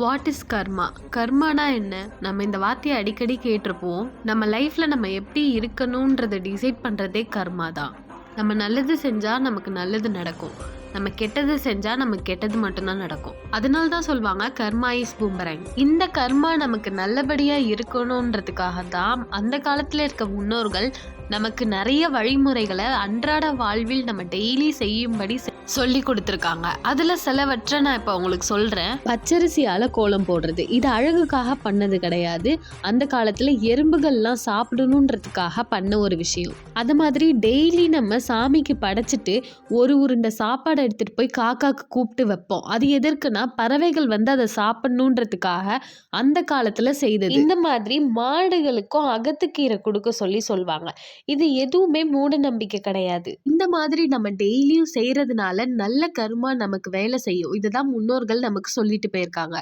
What is கர்மா? கர்மானா என்ன? நம்ம இந்த வார்த்தையை அடிக்கடி கேட்டிருப்போம். நம்ம லைஃப்ல நம்ம எப்படி இருக்கணுன்றதை டிசைட் பண்றதே கர்மா தான். நம்ம நல்லது செஞ்சா நமக்கு நல்லது நடக்கும். நம்ம கெட்டது செஞ்சா நமக்கு கெட்டது மட்டும்தான் நடக்கும். அதனால தான் சொல்லுவாங்க கர்மா இஸ் பூமரங். இந்த கர்மா நமக்கு நல்லபடியா இருக்கணுன்றதுக்காக தான் அந்த காலத்துல இருக்க முன்னோர்கள் நமக்கு நிறைய வழிமுறைகளை அன்றாட வாழ்வில் நம்ம டெய்லி செய்யும்படி சொல்லி கொடுத்துருக்காங்க. அதுல சிலவற்றை நான் இப்போ உங்களுக்கு சொல்றேன். பச்சரிசியால கோலம் போடுறது, இது அழகுக்காக பண்ணது கிடையாது. அந்த காலத்துல எறும்புகள்லாம் சாப்பிடணுன்றதுக்காக பண்ண ஒரு விஷயம். அது மாதிரி டெய்லி நம்ம சாமிக்கு படைச்சிட்டு ஒரு உருண்டை சாப்பாடு எடுத்துட்டு போய் காக்காக்கு கூப்பிட்டு வைப்போம். அது எதற்குனா பறவைகள் வந்து அதை சாப்பிடணுன்றதுக்காக அந்த காலத்துல செய்தது. இந்த மாதிரி மாடுகளுக்கும் அகத்துக்கீரை கொடுக்க சொல்லுவாங்க. இது எதுவுமே மூட நம்பிக்கை கிடையாது. இந்த மாதிரி நம்ம டெய்லியும் செய்யறதுனால நல்ல கர்மா நமக்கு வேலை செய்யும். இதுதான் முன்னோர்கள் நமக்கு சொல்லிட்டு போயிருக்காங்க.